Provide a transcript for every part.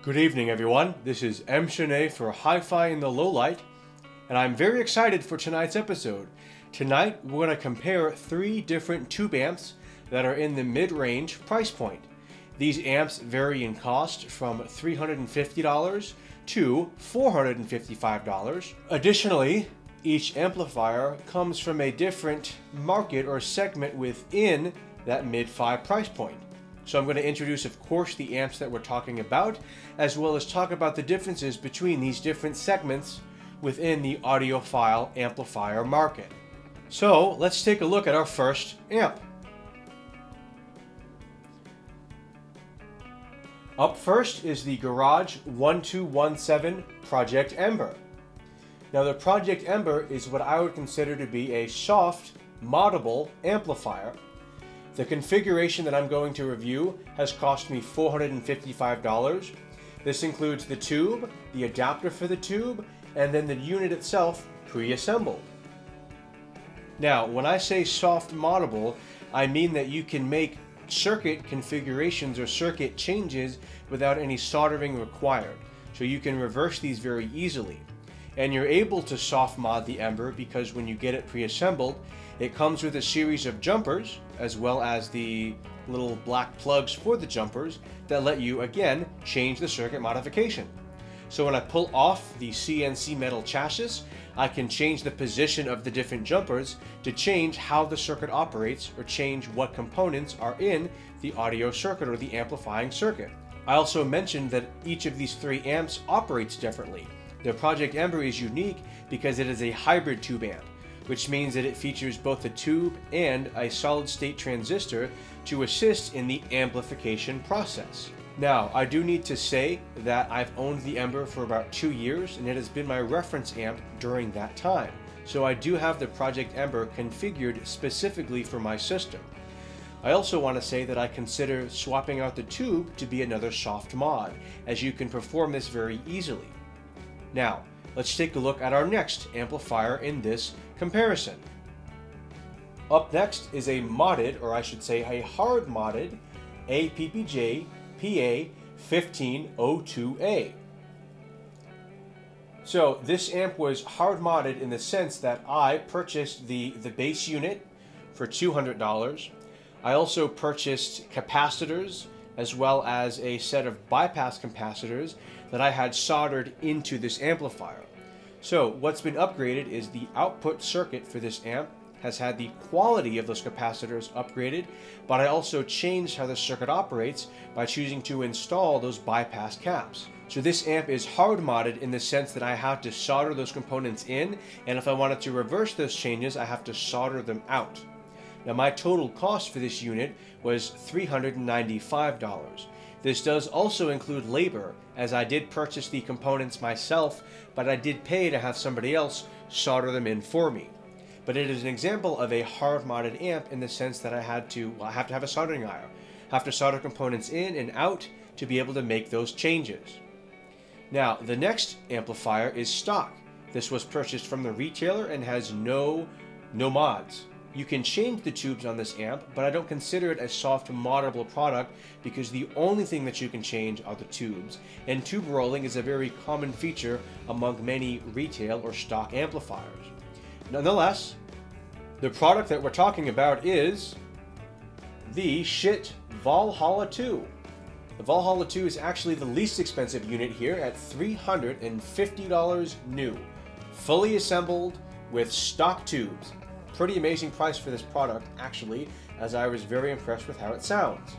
Good evening, everyone. This is M. Shanae for Hi-Fi in the Low Light, and I'm very excited for tonight's episode. Tonight, we're going to compare three different tube amps that are in the mid-range price point. These amps vary in cost from $350 to $455. Additionally, each amplifier comes from a different market or segment within that mid-5 price point. So I'm going to introduce, of course, the amps that we're talking about, as well as talk about the differences between these different segments within the audiophile amplifier market. So let's take a look at our first amp. Up first is the Garage 1217 Project Ember. Now the Project Ember is what I would consider to be a soft, moddable amplifier. The configuration that I'm going to review has cost me $455. This includes the tube, the adapter for the tube, and then the unit itself pre-assembled. Now, when I say soft moddable, I mean that you can make circuit configurations or circuit changes without any soldering required. So you can reverse these very easily. And you're able to soft mod the Ember because when you get it pre-assembled, it comes with a series of jumpers, as well as the little black plugs for the jumpers that let you, again, change the circuit modification. So when I pull off the CNC metal chassis, I can change the position of the different jumpers to change how the circuit operates or change what components are in the audio circuit or the amplifying circuit. I also mentioned that each of these three amps operates differently. The Project Ember is unique because it is a hybrid tube amp, which means that it features both a tube and a solid-state transistor to assist in the amplification process. Now, I do need to say that I've owned the Ember for about 2 years, and it has been my reference amp during that time. So I do have the Project Ember configured specifically for my system. I also want to say that I consider swapping out the tube to be another soft mod, as you can perform this very easily. Now, let's take a look at our next amplifier in this comparison. Up next is a modded, or I should say a hard modded, APPJ PA1502A. So this amp was hard modded in the sense that I purchased the base unit for $200. I also purchased capacitors as well as a set of bypass capacitors that I had soldered into this amplifier. So what's been upgraded is the output circuit for this amp has had the quality of those capacitors upgraded, but I also changed how the circuit operates by choosing to install those bypass caps. So this amp is hard modded in the sense that I have to solder those components in, and if I wanted to reverse those changes, I have to solder them out. Now my total cost for this unit was $395. This does also include labor, as I did purchase the components myself, but I did pay to have somebody else solder them in for me. But it is an example of a hard modded amp in the sense that I have to have a soldering iron, have to solder components in and out to be able to make those changes. Now, the next amplifier is stock. This was purchased from the retailer and has no mods. You can change the tubes on this amp, but I don't consider it a soft moddable product because the only thing that you can change are the tubes, and tube rolling is a very common feature among many retail or stock amplifiers. Nonetheless, the product that we're talking about is the Schiit Valhalla 2. The Valhalla 2 is actually the least expensive unit here at $350 new, fully assembled with stock tubes. Pretty amazing price for this product, actually, as I was very impressed with how it sounds.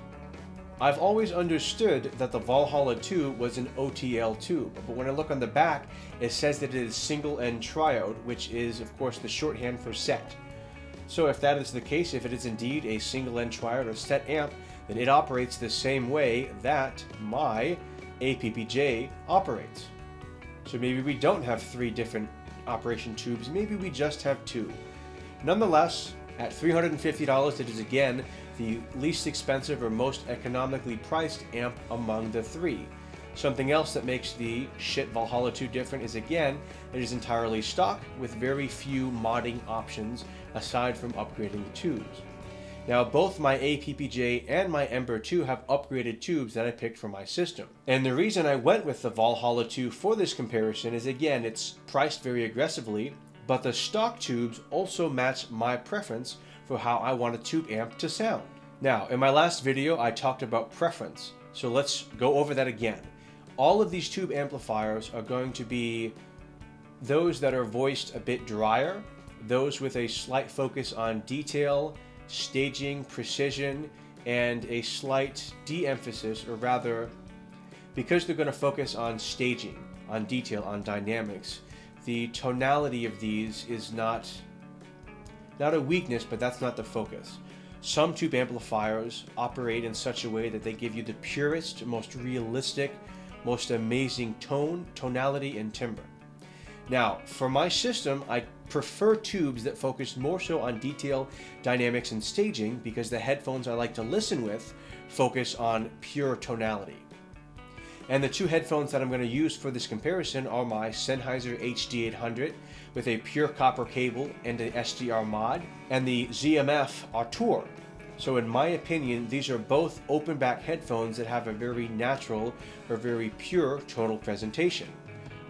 I've always understood that the Valhalla 2 was an OTL tube, but when I look on the back, it says that it is single-end triode, which is, of course, the shorthand for set. So if that is the case, if it is indeed a single-end triode or set amp, then it operates the same way that my APPJ operates. So maybe we don't have three different operation tubes, maybe we just have two. Nonetheless, at $350, it is again the least expensive or most economically priced amp among the three. Something else that makes the Schiit Valhalla 2 different is, again, it is entirely stock with very few modding options aside from upgrading the tubes. Now, both my APPJ and my Ember 2 have upgraded tubes that I picked for my system. And the reason I went with the Valhalla 2 for this comparison is, again, it's priced very aggressively, but the stock tubes also match my preference for how I want a tube amp to sound. Now, in my last video, I talked about preference, so let's go over that again. All of these tube amplifiers are going to be those that are voiced a bit drier, those with a slight focus on detail, staging, precision, and a slight de-emphasis, or rather, because they're going to focus on staging, on detail, on dynamics, the tonality of these is not a weakness, but that's not the focus. Some tube amplifiers operate in such a way that they give you the purest, most realistic, most amazing tone, tonality, and timbre. Now, for my system, I prefer tubes that focus more so on detail, dynamics, and staging, because the headphones I like to listen with focus on pure tonality. And the two headphones that I'm going to use for this comparison are my Sennheiser HD800 with a pure copper cable and an SDR mod, and the ZMF Artur. So in my opinion, these are both open back headphones that have a very natural or very pure tonal presentation.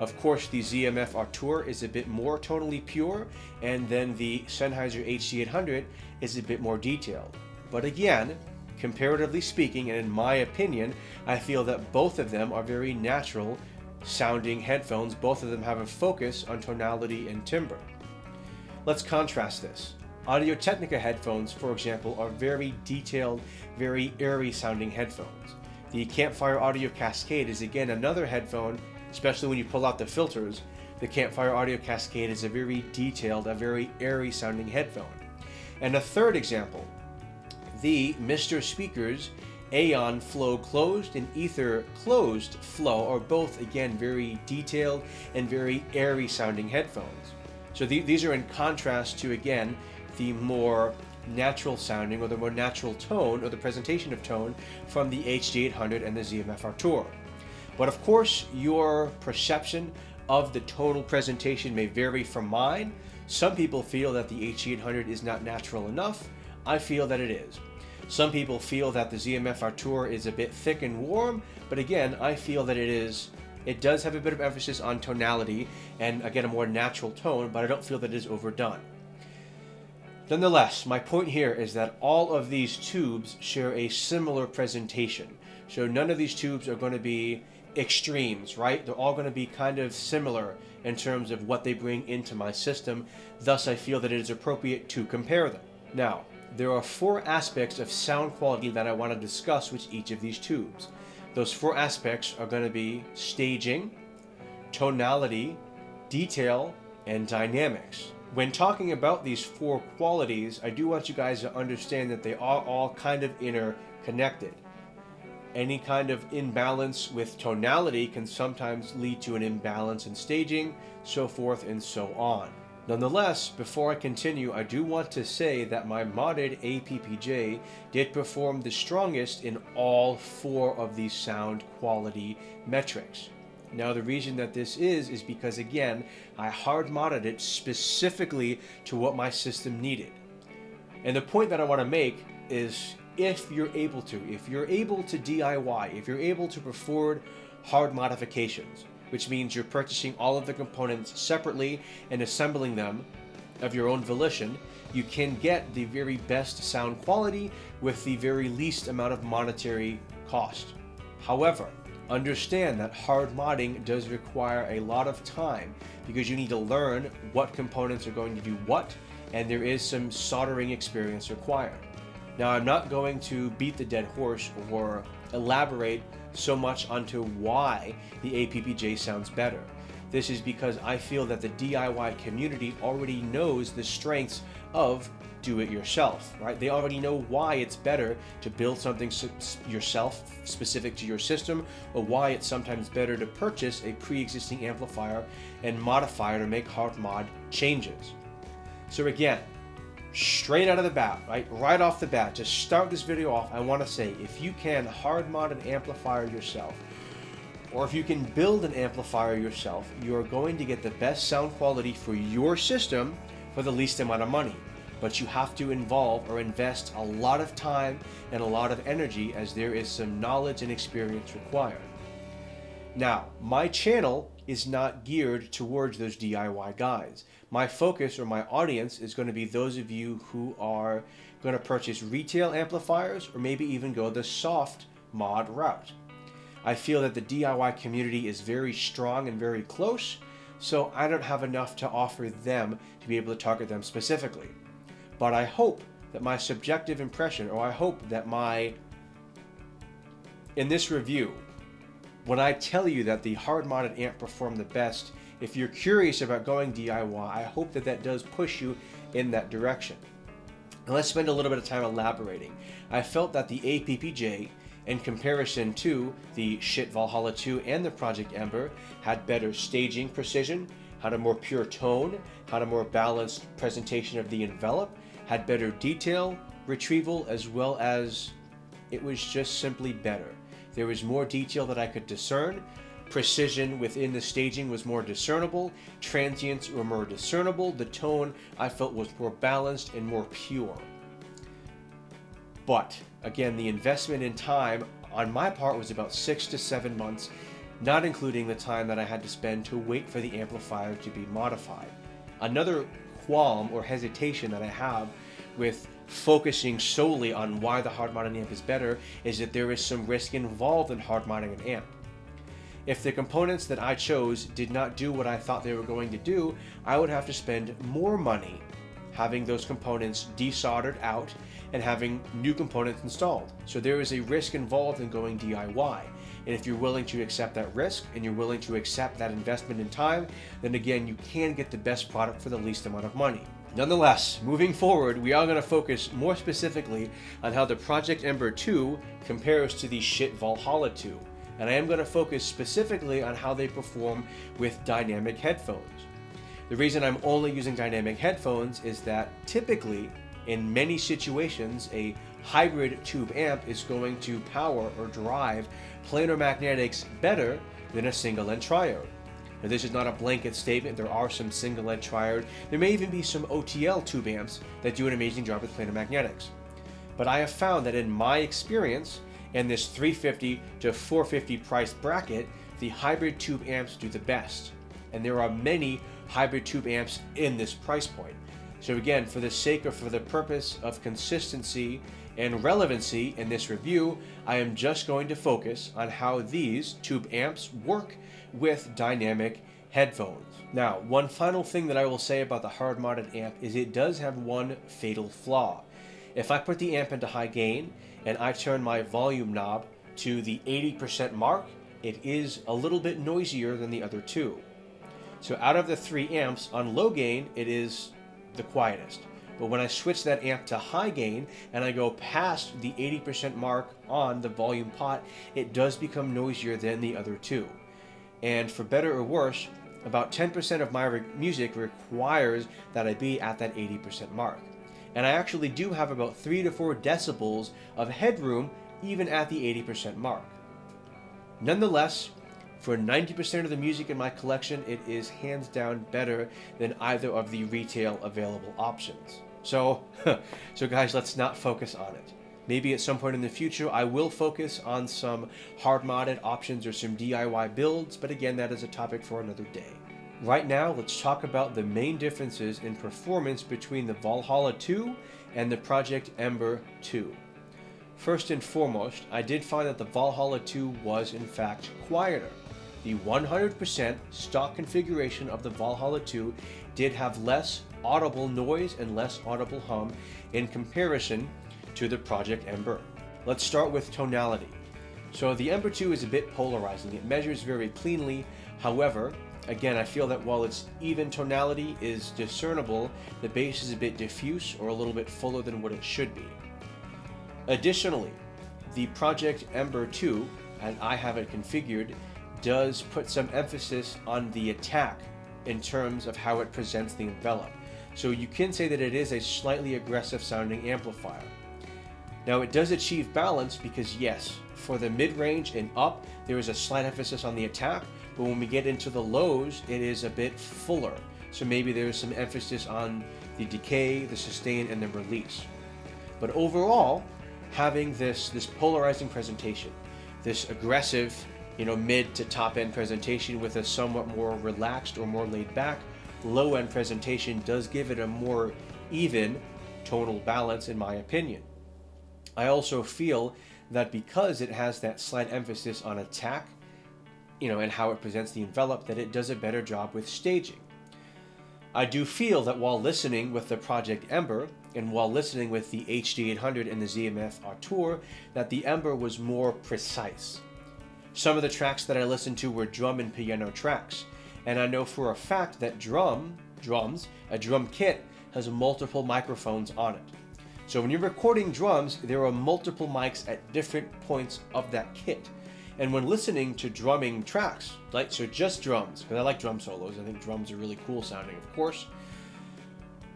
Of course, the ZMF Artur is a bit more tonally pure, and then the Sennheiser HD800 is a bit more detailed. But again, comparatively speaking, and in my opinion, I feel that both of them are very natural sounding headphones. Both of them have a focus on tonality and timbre. Let's contrast this. Audio-Technica headphones, for example, are very detailed, very airy sounding headphones. The Campfire Audio Cascade is again another headphone, especially when you pull out the filters. The Campfire Audio Cascade is a very detailed, a very airy sounding headphone. And a third example, the Mr. Speakers Aeon Flow Closed and Ether Closed Flow are both, again, very detailed and very airy sounding headphones. So these are in contrast to, again, the more natural sounding, or the more natural tone, or the presentation of tone from the HD800 and the ZMF Artur. But of course, your perception of the tonal presentation may vary from mine. Some people feel that the HD800 is not natural enough. I feel that it is. Some people feel that the ZMF Artur is a bit thick and warm, but again, I feel that it does have a bit of emphasis on tonality and, again, a more natural tone, but I don't feel that it is overdone. Nonetheless, my point here is that all of these tubes share a similar presentation. So none of these tubes are going to be extremes, right? They're all going to be kind of similar in terms of what they bring into my system. Thus, I feel that it is appropriate to compare them. Now, there are 4 aspects of sound quality that I want to discuss with each of these tubes. Those 4 aspects are going to be staging, tonality, detail, and dynamics. When talking about these 4 qualities, I do want you guys to understand that they are all kind of interconnected. Any kind of imbalance with tonality can sometimes lead to an imbalance in staging, so forth and so on. Nonetheless, before I continue, I do want to say that my modded APPJ did perform the strongest in all 4 of these sound quality metrics. Now, the reason that this is because, again, I hard modded it specifically to what my system needed. And the point that I want to make is, if you're able to DIY, if you're able to perform hard modifications, which means you're purchasing all of the components separately and assembling them of your own volition, you can get the very best sound quality with the very least amount of monetary cost. However, understand that hard modding does require a lot of time, because you need to learn what components are going to do what, and there is some soldering experience required. Now, I'm not going to beat the dead horse or elaborate so much onto why the APPJ sounds better. This is because I feel that the DIY community already knows the strengths of do-it-yourself, right? They already know why it's better to build something yourself specific to your system, or why it's sometimes better to purchase a pre-existing amplifier and modifier to make hard mod changes. So again, straight out of the bat, right off the bat, to start this video off, I want to say, if you can hard mod an amplifier yourself, or if you can build an amplifier yourself, you are going to get the best sound quality for your system for the least amount of money. but you have to involve or invest a lot of time and a lot of energy, as there is some knowledge and experience required. Now, my channel is not geared towards those DIY guys. My focus or my audience is going to be those of you who are going to purchase retail amplifiers or maybe even go the soft mod route. I feel that the DIY community is very strong and very close, so I don't have enough to offer them to be able to target them specifically. But I hope that my subjective impression, or I hope that in this review, when I tell you that the hard modded amp performed the best, if you're curious about going DIY, I hope that that does push you in that direction. And let's spend a little bit of time elaborating. I felt that the APPJ, in comparison to the Shit Valhalla 2 and the Project Ember, had better staging precision, had a more pure tone, had a more balanced presentation of the envelope, had better detail retrieval, as well as it was just simply better. There was more detail that I could discern. Precision within the staging was more discernible. Transients were more discernible. The tone I felt was more balanced and more pure. But again, the investment in time on my part was about 6 to 7 months, not including the time that I had to spend to wait for the amplifier to be modified. Another qualm or hesitation that I have with focusing solely on why the hard modded amp is better is that there is some risk involved in hard modding an amp. If the components that I chose did not do what I thought they were going to do, I would have to spend more money having those components desoldered out and having new components installed. So there is a risk involved in going DIY. And if you're willing to accept that risk and you're willing to accept that investment in time, then again, you can get the best product for the least amount of money. Nonetheless, moving forward, we are going to focus more specifically on how the Project Ember 2 compares to the Shit Valhalla 2. And I am going to focus specifically on how they perform with dynamic headphones. The reason I'm only using dynamic headphones is that typically, in many situations, a hybrid tube amp is going to power or drive planar magnetics better than a single end triode. Now, this is not a blanket statement. There are some single end triode. There may even be some OTL tube amps that do an amazing job with planar magnetics. But I have found that in my experience, in this $350 to $450 price bracket, the hybrid tube amps do the best. And there are many hybrid tube amps in this price point. So again, for the sake or for the purpose of consistency and relevancy in this review, I am just going to focus on how these tube amps work with dynamic headphones. Now, one final thing that I will say about the hard modded amp is it does have one fatal flaw. If I put the amp into high gain and I turn my volume knob to the 80% mark, it is a little bit noisier than the other two. So out of the 3 amps, on low gain, it is the quietest. But when I switch that amp to high gain and I go past the 80% mark on the volume pot, it does become noisier than the other two. And for better or worse, about 10% of my music requires that I be at that 80% mark. And I actually do have about 3 to 4 decibels of headroom even at the 80% mark. Nonetheless, for 90% of the music in my collection, it is hands down better than either of the retail available options. So guys, let's not focus on it. Maybe at some point in the future, I will focus on some hard modded options or some DIY builds, but again, that is a topic for another day. Right now, let's talk about the main differences in performance between the Valhalla 2 and the Project Ember 2. First and foremost, I did find that the Valhalla 2 was in fact quieter. The 100% stock configuration of the Valhalla 2 did have less audible noise and less audible hum in comparison to the Project Ember. Let's start with tonality. So the Ember 2 is a bit polarizing. It measures very cleanly. However, again, I feel that while its even tonality is discernible, the bass is a bit diffuse or a little bit fuller than what it should be. Additionally, the Project Ember 2, as I have it configured, does put some emphasis on the attack in terms of how it presents the envelope. So you can say that it is a slightly aggressive sounding amplifier. Now it does achieve balance because yes, for the mid-range and up, there is a slight emphasis on the attack, but when we get into the lows, it is a bit fuller. So maybe there is some emphasis on the decay, the sustain, and the release. But overall, having this polarizing presentation, this aggressive, mid to top end presentation with a somewhat more relaxed or more laid back low end presentation does give it a more even tonal balance, in my opinion. I also feel that because it has that slight emphasis on attack, and how it presents the envelope, that it does a better job with staging. I do feel that while listening with the Project Ember and while listening with the HD800 and the ZMF Artur, that the Ember was more precise. Some of the tracks that I listened to were drum and piano tracks, and I know for a fact that a drum kit has multiple microphones on it. So when you're recording drums, there are multiple mics at different points of that kit. And when listening to drumming tracks, so just drums, because I like drum solos, I think drums are really cool sounding, of course.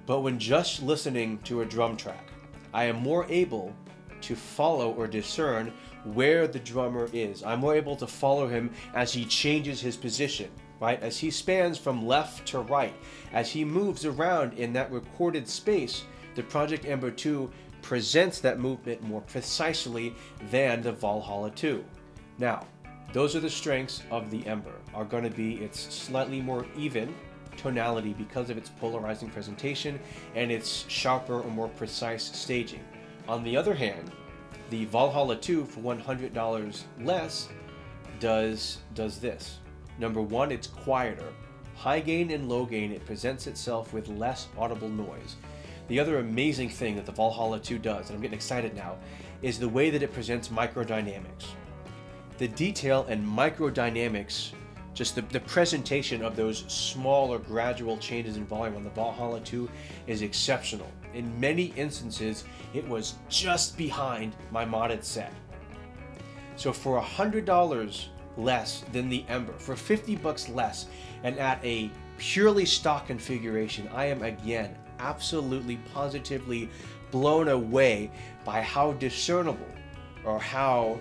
But when just listening to a drum track, I am more able to follow or discern where the drummer is. I'm more able to follow him as he changes his position, right? As he spans from left to right, as he moves around in that recorded space, the Project Ember 2 presents that movement more precisely than the Valhalla 2. Now, those are the strengths of the Ember, are going to be its slightly more even tonality because of its polarizing presentation and its sharper or more precise staging. On the other hand, the Valhalla 2 for $100 less does this. Number one, it's quieter. High gain and low gain, it presents itself with less audible noise. The other amazing thing that the Valhalla 2 does, and I'm getting excited now, is the way that it presents microdynamics. The detail and microdynamics, just the presentation of those smaller gradual changes in volume on the Valhalla 2 is exceptional. In many instances, it was just behind my modded set. So for $100 less than the Ember, for $50 less, and at a purely stock configuration, I am again absolutely positively blown away by how discernible, or how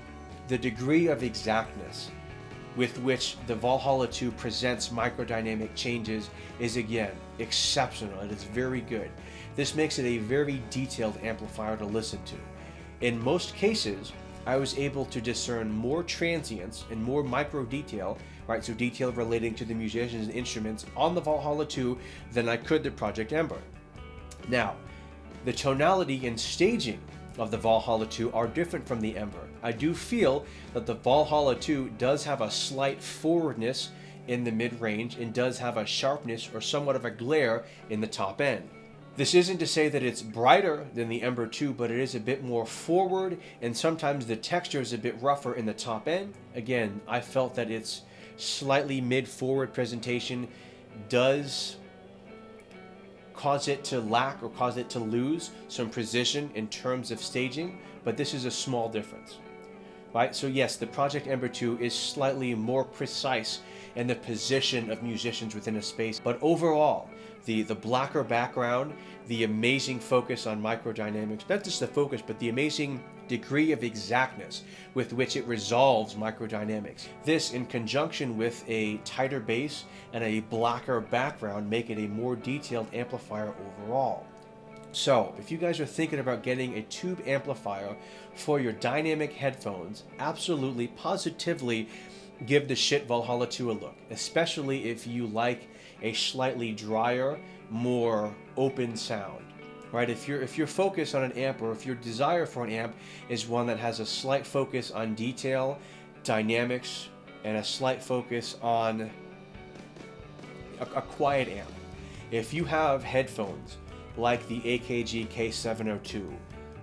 the degree of exactness with which the Valhalla 2 presents microdynamic changes is again exceptional. It is very good. This makes it a very detailed amplifier to listen to. In most cases, I was able to discern more transients and more micro detail, right? So detail relating to the musicians and instruments on the Valhalla 2 than I could the Project Ember. Now, the tonality and staging of the Valhalla 2 are different from the Ember. I do feel that the Valhalla 2 does have a slight forwardness in the mid-range and does have a sharpness or somewhat of a glare in the top end. This isn't to say that it's brighter than the Ember 2, but it is a bit more forward, and sometimes the texture is a bit rougher in the top end. Again, I felt that its slightly mid-forward presentation does cause it to lack or cause it to lose some precision in terms of staging, but this is a small difference, right? So yes, the Project Ember 2 is slightly more precise in the position of musicians within a space, but overall, the blacker background, the amazing focus on microdynamics, not just the focus, but the amazing degree of exactness with which it resolves microdynamics. This, in conjunction with a tighter bass and a blacker background, make it a more detailed amplifier overall. So, if you guys are thinking about getting a tube amplifier for your dynamic headphones, absolutely, positively give the shit Valhalla 2 a look, especially if you like a slightly drier, more open sound. Right? If your focus on an amp, or if your desire for an amp is one that has a slight focus on detail, dynamics, and a slight focus on a quiet amp. If you have headphones like the AKG K702,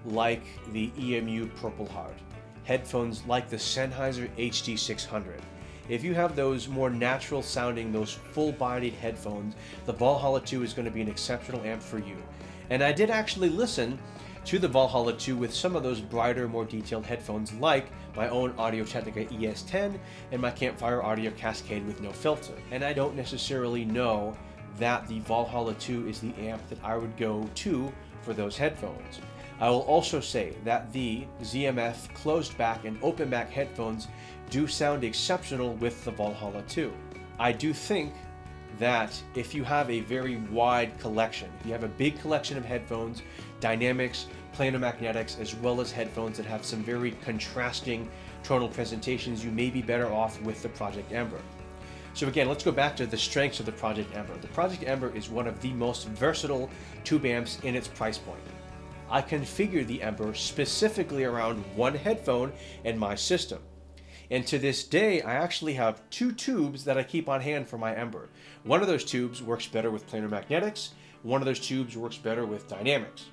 like the EMU Purple Heart, headphones like the Sennheiser HD600, if you have those more natural sounding, those full-bodied headphones, the Valhalla 2 is going to be an exceptional amp for you. And I did actually listen to the Valhalla 2 with some of those brighter, more detailed headphones, like my own Audio-Technica ES10 and my Campfire Audio Cascade with no filter. And I don't necessarily know that the Valhalla 2 is the amp that I would go to for those headphones. I will also say that the ZMF closed back and open back headphones do sound exceptional with the Valhalla 2. I do think that if you have a very wide collection, if you have a big collection of headphones, dynamics, planar magnetics, as well as headphones that have some very contrasting tonal presentations, you may be better off with the Project Ember. So again, let's go back to the strengths of the Project Ember. The Project Ember is one of the most versatile tube amps in its price point. I configure the Ember specifically around one headphone in my system. And to this day, I actually have two tubes that I keep on hand for my Ember. One of those tubes works better with planar magnetics. One of those tubes works better with dynamics.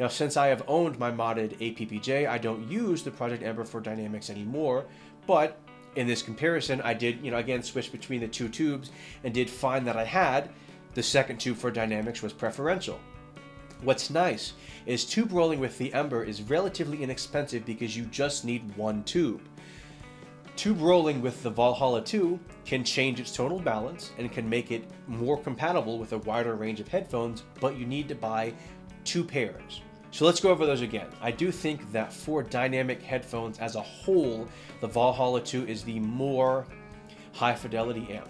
Now, since I have owned my modded APPJ, I don't use the Project Ember for dynamics anymore, but in this comparison, I did, again, switch between the two tubes and did find that I had the second tube for dynamics was preferential. What's nice is tube rolling with the Ember is relatively inexpensive because you just need one tube. Tube rolling with the Valhalla 2 can change its tonal balance and can make it more compatible with a wider range of headphones, but you need to buy two pairs. So let's go over those again. I do think that for dynamic headphones as a whole, the Valhalla 2 is the more high fidelity amp.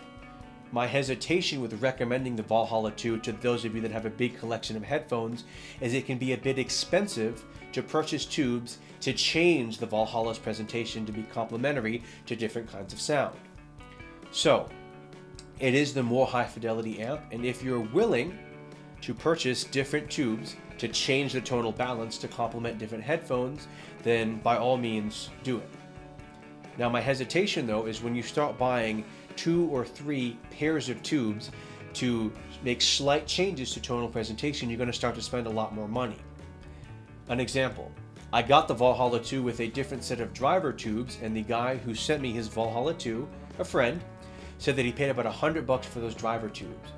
My hesitation with recommending the Valhalla 2 to those of you that have a big collection of headphones is it can be a bit expensive to purchase tubes to change the Valhalla's presentation to be complementary to different kinds of sound. So it is the more high fidelity amp, and if you're willing to purchase different tubes to change the tonal balance to complement different headphones, then by all means do it. Now my hesitation though is when you start buying 2 or 3 pairs of tubes to make slight changes to tonal presentation, you're going to start to spend a lot more money. An example, I got the Valhalla 2 with a different set of driver tubes, and the guy who sent me his Valhalla 2, a friend, said that he paid about $100 for those driver tubes.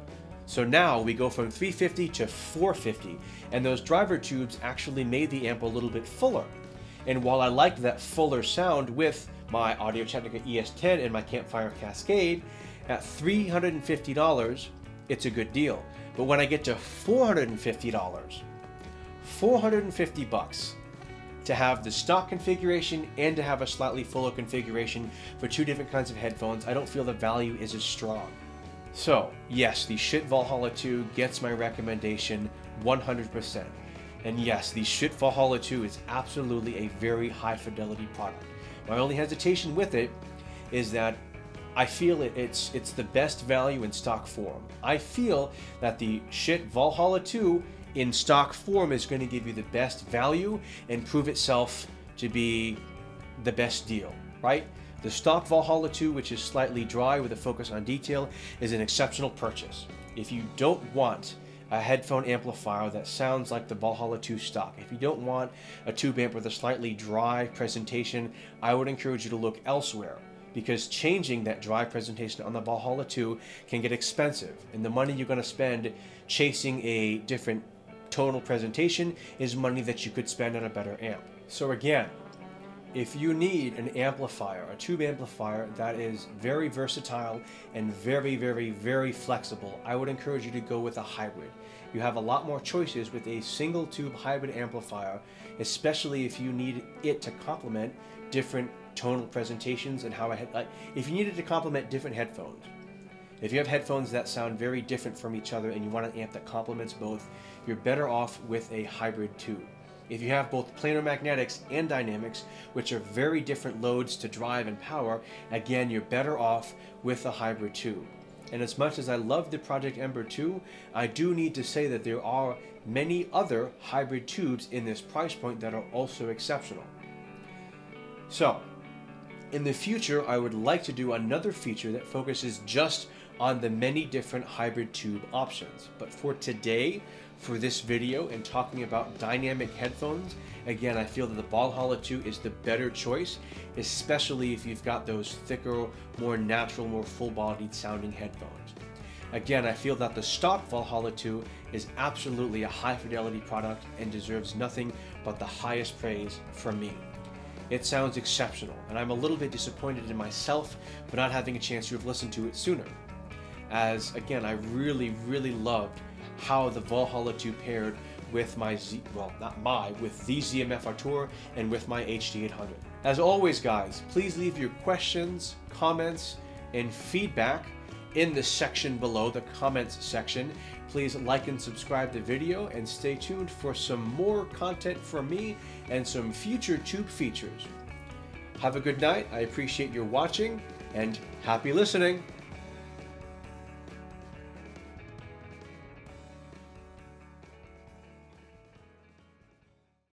So now we go from $350 to $450, and those driver tubes actually made the amp a little bit fuller. And while I liked that fuller sound with my Audio-Technica ES10 and my Campfire Cascade, at $350, it's a good deal. But when I get to $450, $450 to have the stock configuration and to have a slightly fuller configuration for two different kinds of headphones, I don't feel the value is as strong. So yes, the Schiit Valhalla 2 gets my recommendation 100%. And yes, the Schiit Valhalla 2 is absolutely a very high fidelity product. My only hesitation with it is that I feel it's the best value in stock form. I feel that the Schiit Valhalla 2 in stock form is going to give you the best value and prove itself to be the best deal, right? The stock Valhalla 2, which is slightly dry with a focus on detail, is an exceptional purchase. If you don't want a headphone amplifier that sounds like the Valhalla 2 stock, if you don't want a tube amp with a slightly dry presentation, I would encourage you to look elsewhere, because changing that dry presentation on the Valhalla 2 can get expensive, and the money you're going to spend chasing a different tonal presentation is money that you could spend on a better amp. So again, if you need an amplifier, a tube amplifier that is very versatile and very, very, very flexible, I would encourage you to go with a hybrid. You have a lot more choices with a single tube hybrid amplifier, especially if you need it to complement different tonal presentations and how if you need it to complement different headphones. If you have headphones that sound very different from each other and you want an amp that complements both, you're better off with a hybrid tube. If you have both planar magnetics and dynamics, which are very different loads to drive and power, again, you're better off with a hybrid tube. And as much as I love the Project Ember 2, I do need to say that there are many other hybrid tubes in this price point that are also exceptional. So, in the future, I would like to do another feature that focuses just on the many different hybrid tube options. But for today, for this video and talking about dynamic headphones, again, I feel that the Valhalla 2 is the better choice, especially if you've got those thicker, more natural, more full-bodied sounding headphones. Again, I feel that the stock Valhalla 2 is absolutely a high-fidelity product and deserves nothing but the highest praise from me. It sounds exceptional, and I'm a little bit disappointed in myself for not having a chance to have listened to it sooner. As, again, I really, really loved how the Valhalla 2 paired with my with the ZMF Artur and with my HD800. As always, guys, please leave your questions, comments, and feedback in the section below, the comments section. Please like and subscribe the video, and stay tuned for some more content from me and some future tube features. Have a good night. I appreciate your watching, and happy listening.